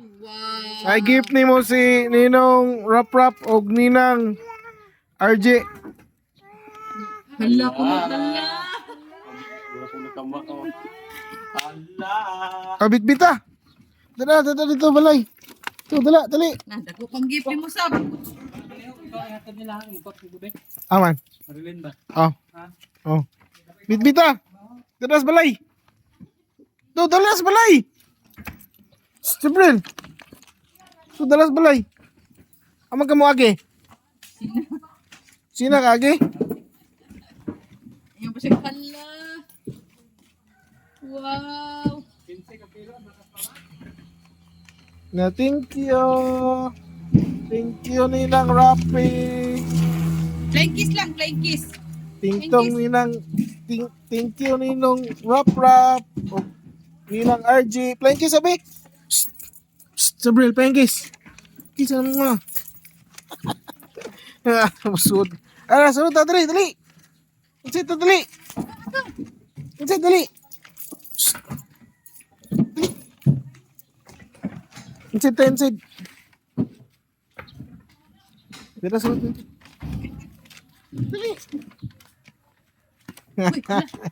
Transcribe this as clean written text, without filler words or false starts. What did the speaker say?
Wow. Ay gift ni mo si Ninong Rap Rap og Ninang RJ. Hala ko hala. Wala ko nakama ko. Hala. Kabit-bita. Dala dito balay. Ito dala dali. Nandako pang gift mo sab. Aman. Marilyn ba? Oh. Oh. Bit-bita. Dala sa balay. Ito dala sa balay. Sibril. Ito dala sa balay. Amang ka mo agi. Sina ka agi? Ayun pa siya hala. Wow. Na thank you. Thank you Ninang Rapi. Flying kiss lang, flying kiss. Tingtong Ninang thank you Ninong Rap Rap. O Ninang RG. Playing kiss sabi. Sabril, playing kiss. Kiss mo nga. Masud. Sunod ta dali, dali. Insit ta dali. Insit dali. Insit ta insit. Dala sunod. Dali. Uy, hala.